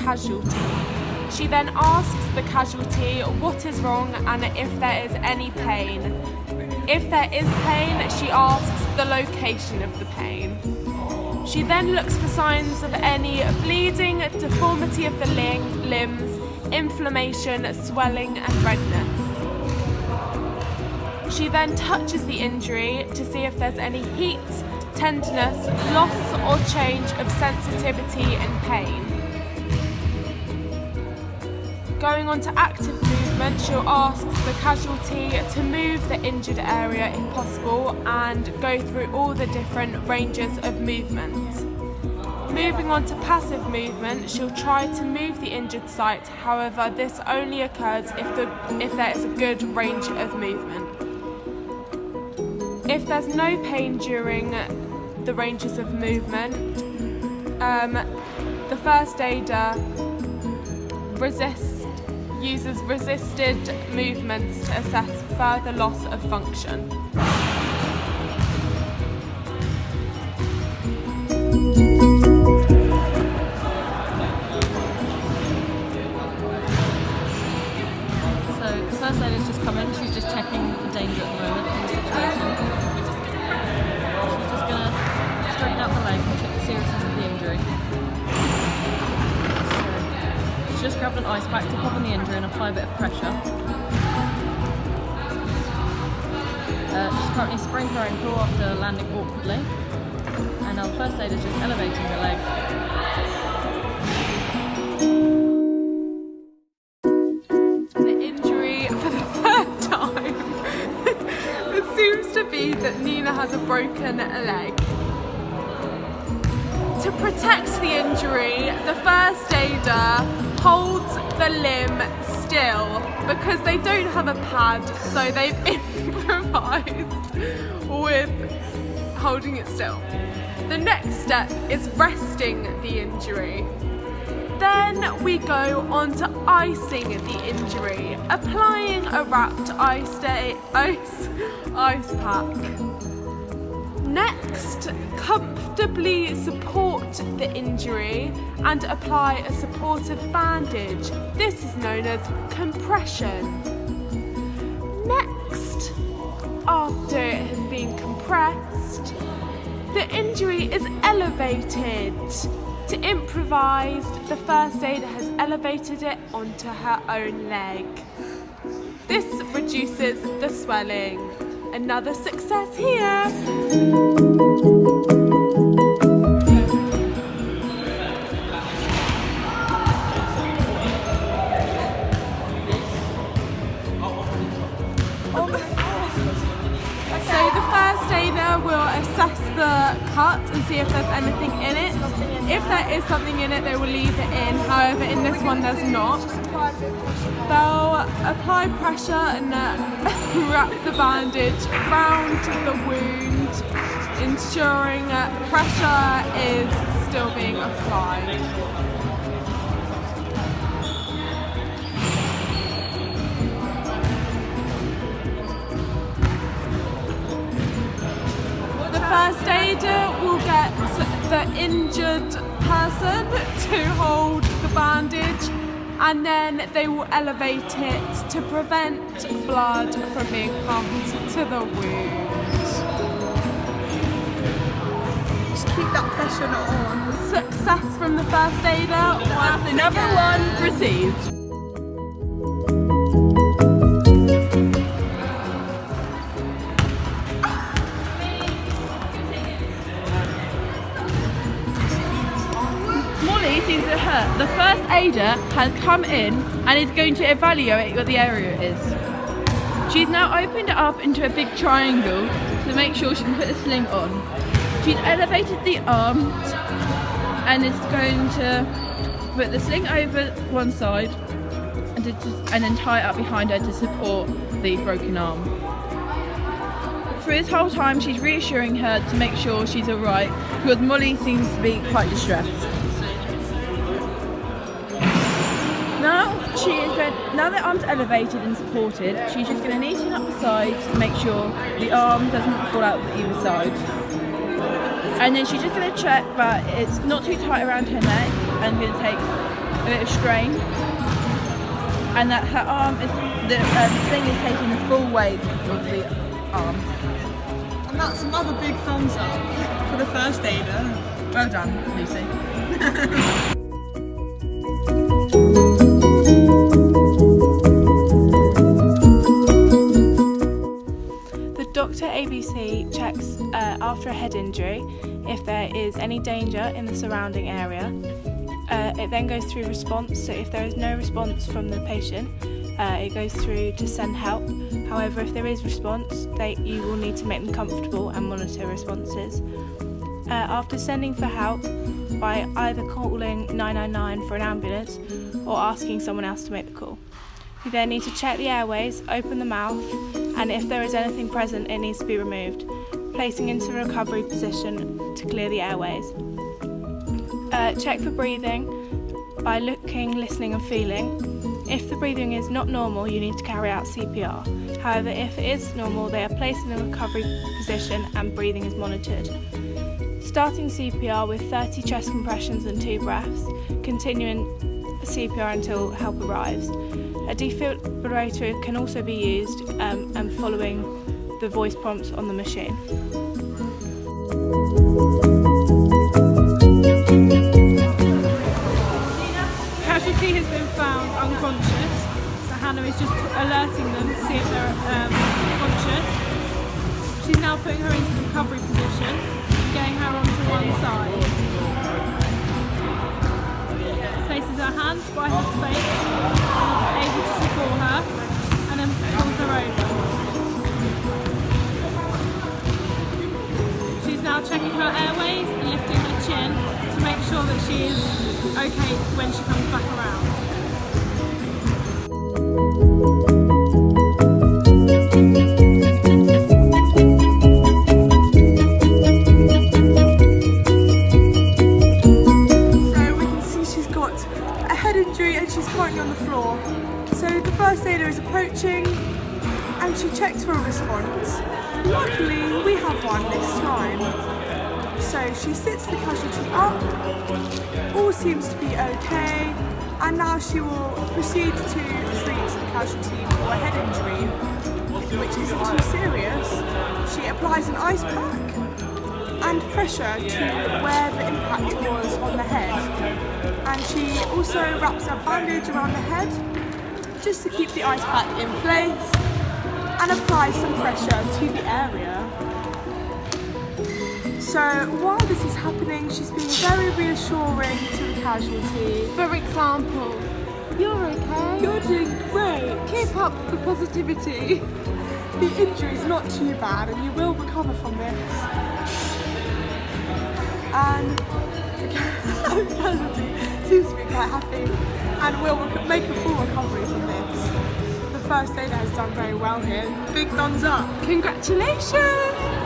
casualty. She then asks the casualty what is wrong and if there is any pain. If there is pain, she asks the location of the pain. She then looks for signs of any bleeding, deformity of the limbs, inflammation, swelling and redness. She then touches the injury to see if there's any heat, tenderness, loss or change of sensitivity and pain. Going on to active movement, she'll ask the casualty to move the injured area if possible and go through all the different ranges of movement. Moving on to passive movement, she'll try to move the injured site, however this only occurs if there is a good range of movement. If there's no pain during the ranges of movement, the first aider uses resisted movements to assess further loss of function. So the first aider's just come in, she's just checking the danger at the moment in the situation. She's just going to straighten out the leg and check the seriousness of the injury. She's just grabbed an ice pack to pop on the injury and apply a bit of pressure. She's currently sprained her ankle after landing awkwardly. And now the first aid is just elevating the leg. The injury for the third time. It seems to be that Nina has a broken leg. To protect the injury, the first aider holds the limb still because they don't have a pad, so they've improvised with holding it still. The next step is resting the injury. Then we go on to icing the injury, applying a wrapped ice pack. Next, comfortably support the injury and apply a supportive bandage. This is known as compression. Next, after it has been compressed, the injury is elevated. To improvise, the first aider has elevated it onto her own leg. This reduces the swelling. Another success here. So the first aider will assess the cut and see if there's anything in it. If there is something in it, they will leave it in. However, in this one, there's not. They'll apply pressure and wrap the bandage around the wound, ensuring that pressure is still being applied. The first aider will get the injured person to hold the bandage, and then they will elevate it to prevent blood from being pumped to the wound. Just keep that pressure on. Success from the first aider. Another one received. Molly seems to hurt. The first aider has come in and is going to evaluate what the area is. She's now opened it up into a big triangle to make sure she can put the sling on. She's elevated the arm and is going to put the sling over one side and then tie it up behind her to support the broken arm. Through this whole time she's reassuring her to make sure she's alright because Molly seems to be quite distressed. Now the arm's elevated and supported, she's just going to neaten up the sides to make sure the arm doesn't fall out either side. And then she's just going to check that it's not too tight around her neck, and going to take bit of strain, and that her arm is, the sling is taking the full weight of the arm. And that's another big thumbs up for the first aider. Well done, Lucy. Dr. ABC checks after a head injury if there is any danger in the surrounding area. It then goes through response, so if there is no response from the patient, it goes through to send help. However, if there is response, you will need to make them comfortable and monitor responses. After sending for help by either calling 999 for an ambulance or asking someone else to make the call. You then need to check the airways, open the mouth, and if there is anything present, it needs to be removed, placing into a recovery position to clear the airways. Check for breathing by looking, listening and feeling. If the breathing is not normal, you need to carry out CPR. However, if it is normal, they are placed in a recovery position and breathing is monitored. Starting CPR with 30 chest compressions and 2 breaths, continuing CPR until help arrives. A defibrillator can also be used and following the voice prompts on the machine. Casualty has been found unconscious, so Hannah is just alerting them to see if they're conscious. She's now putting her into the recovery position, getting her onto one side. Places her hands by her face, able to support her, and then pulls her over. She's now checking her airways and lifting her chin to make sure that she is okay when she comes back around. On the floor. So the first aider is approaching and she checks for a response. Luckily we have one this time. So she sits the casualty up, all seems to be okay, and now she will proceed to treat the casualty for a head injury, which isn't too serious. She applies an ice pack and pressure to where the impact was on the head. And she also wraps a bandage around the head just to keep the ice pack in place and applies some pressure to the area. So while this is happening, she's being very reassuring to the casualty. For example, you're okay. You're doing great. Keep up the positivity. The injury is not too bad and you will recover from this. And the casualty seems to be quite happy and will make a full recovery from this. The first aider has done very well here. Big thumbs up. Congratulations!